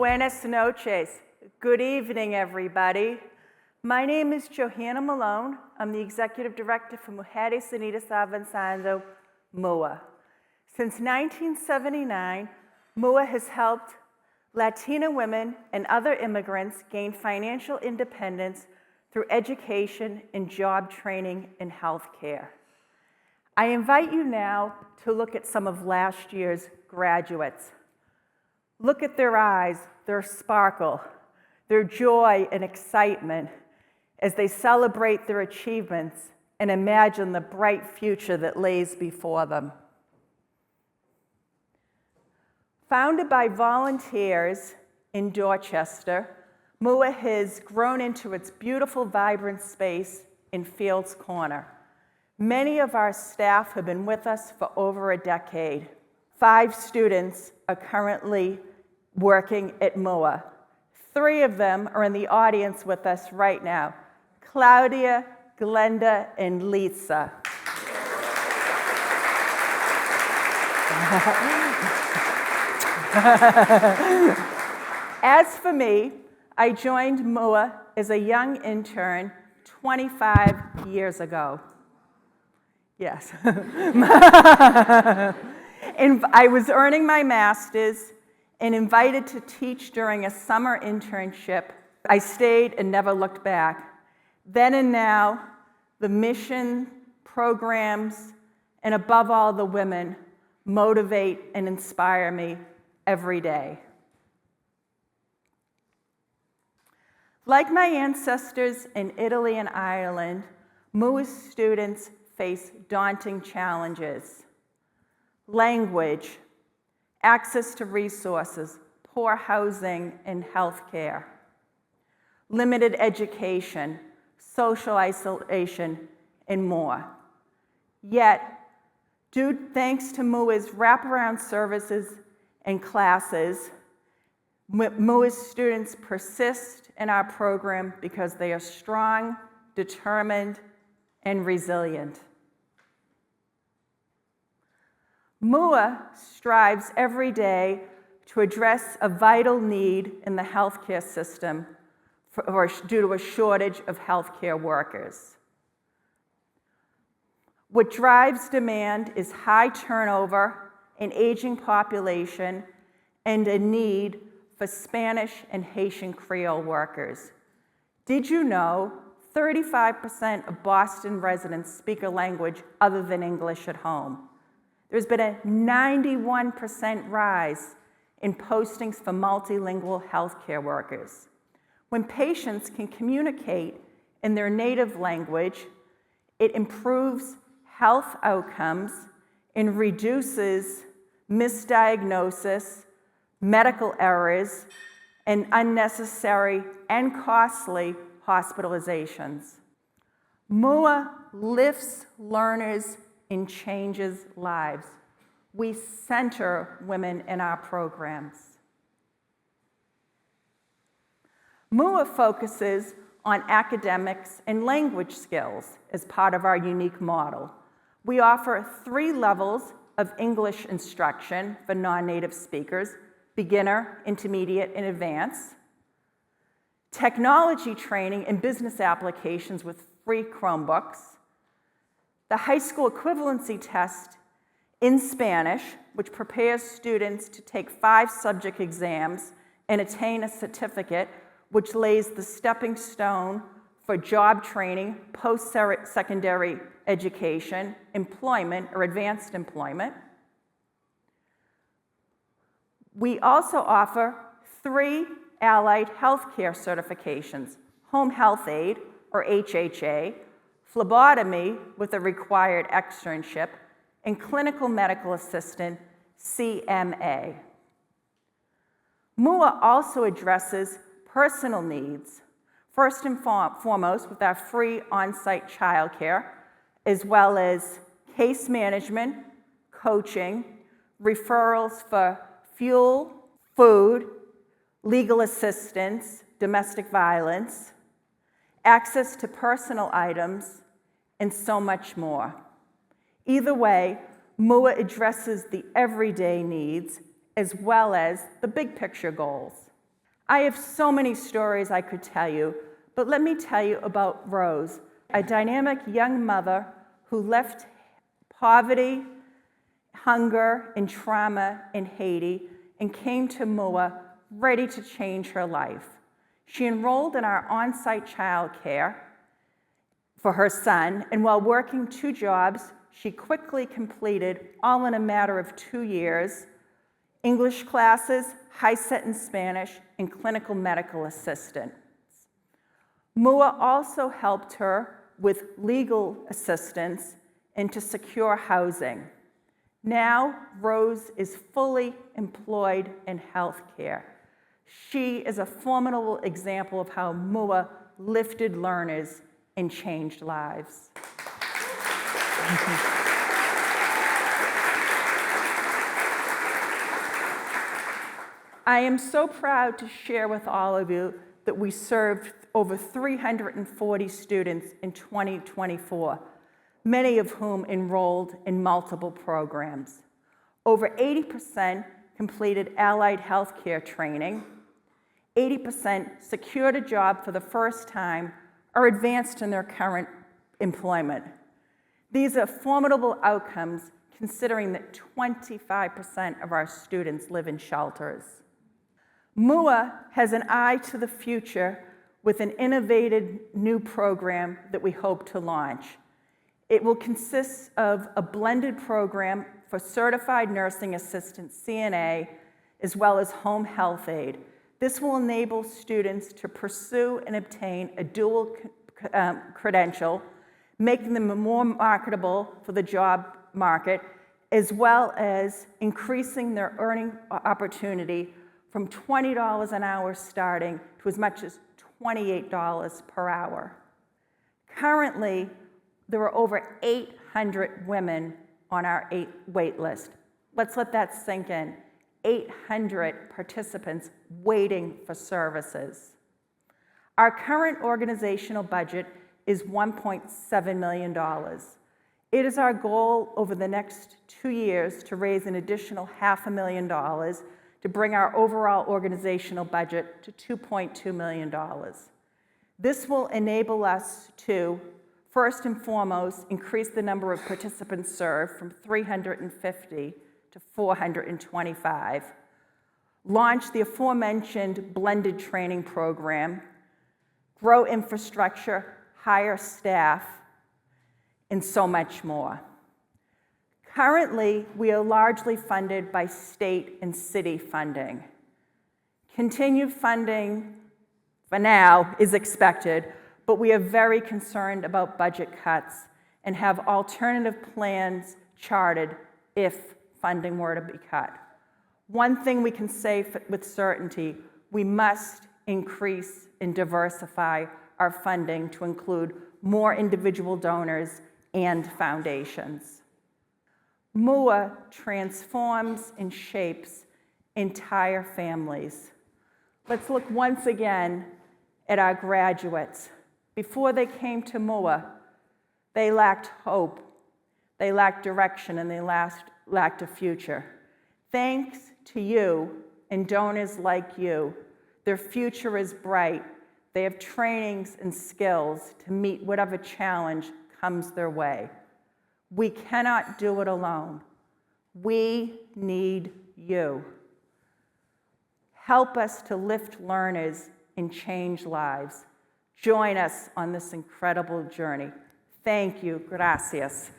Buenas noches. Good evening, everybody. My name is Johanna Malone. I'm the Executive Director for Mujeres Unidas Avanzando, MUA. Since 1979, MUA has helped Latina women and other immigrants gain financial independence through education and job training in healthcare. I invite you now to look at some of last year's graduates. Look at their eyes, their sparkle, their joy and excitement as they celebrate their achievements and imagine the bright future that lays before them. Founded by volunteers in Dorchester, MUA has grown into its beautiful, vibrant space in Fields Corner. Many of our staff have been with us for over a decade. 5 students are currently working at MUA. 3 of them are in the audience with us right now: Claudia, Glenda, and Lisa. As for me, I joined MUA as a young intern 25 years ago. Yes. And I was earning my master's and invited to teach during a summer internship. I stayed and never looked back. Then and now, the mission, programs, and above all, the women motivate and inspire me every day. Like my ancestors in Italy and Ireland, MUA's students face daunting challenges: language, access to resources, poor housing and health care, limited education, social isolation, and more. Yet, thanks to MUA's wraparound services and classes, MUA's students persist in our program because they are strong, determined, and resilient. MUA strives every day to address a vital need in the healthcare system due to a shortage of healthcare workers. What drives demand is high turnover, an aging population, and a need for Spanish and Haitian Creole workers. Did you know 35% of Boston residents speak a language other than English at home? There's been a 91% rise in postings for multilingual healthcare workers. When patients can communicate in their native language, it improves health outcomes and reduces misdiagnosis, medical errors, and unnecessary and costly hospitalizations. MUA lifts learners and changes lives. We center women in our programs. MUA focuses on academics and language skills as part of our unique model. We offer 3 levels of English instruction for non-native speakers: beginner, intermediate, and advanced. Technology training and business applications with free Chromebooks. The high school equivalency test in Spanish, which prepares students to take 5 subject exams and attain a certificate, which lays the stepping stone for job training, post-secondary education, employment, or advanced employment. We also offer 3 allied healthcare certifications: home health aide, or HHA, phlebotomy with a required externship, and clinical medical assistant, CMA. MUA also addresses personal needs, first and foremost with our free on-site childcare, as well as case management, coaching, referrals for fuel, food, legal assistance, domestic violence, access to personal items, and so much more. Either way, MUA addresses the everyday needs as well as the big picture goals. I have so many stories I could tell you, but let me tell you about Rose, a dynamic young mother who left poverty, hunger, and trauma in Haiti and came to MUA ready to change her life. She enrolled in our on-site childcare for her son, and while working 2 jobs, she quickly completed, all in a matter of 2 years, English classes, high sentence Spanish, and clinical medical assistance. MUA also helped her with legal assistance and to secure housing. Now, Rose is fully employed in healthcare. She is a formidable example of how MUA lifted learners and changed lives. I am so proud to share with all of you that we served over 340 students in 2024, many of whom enrolled in multiple programs. Over 80% completed allied healthcare training, 80% secured a job for the first time or advanced in their current employment. These are formidable outcomes considering that 25% of our students live in shelters. MUA has an eye to the future with an innovative new program that we hope to launch. It will consist of a blended program for certified nursing assistant, CNA, as well as home health aide. This will enable students to pursue and obtain a dual credential, making them more marketable for the job market, as well as increasing their earning opportunity from $20 an hour starting to as much as $28 per hour. Currently, there are over 800 women on our wait list. Let's let that sink in. 800 participants waiting for services. Our current organizational budget is $1.7 million. It is our goal over the next 2 years to raise an additional $500,000 to bring our overall organizational budget to $2.2 million. This will enable us to, first and foremost, increase the number of participants served from 350 to 425, launch the aforementioned blended training program, grow infrastructure, hire staff, and so much more. Currently, we are largely funded by state and city funding. Continued funding, for now, is expected, but we are very concerned about budget cuts and have alternative plans charted if funding were to be cut. One thing we can say with certainty, we must increase and diversify our funding to include more individual donors and foundations. MUA transforms and shapes entire families. Let's look once again at our graduates. Before they came to MUA, they lacked hope, they lacked direction, and they lacked a future. Thanks to you and donors like you, their future is bright. They have trainings and skills to meet whatever challenge comes their way. We cannot do it alone. We need you. Help us to lift learners and change lives. Join us on this incredible journey. Thank you. Gracias.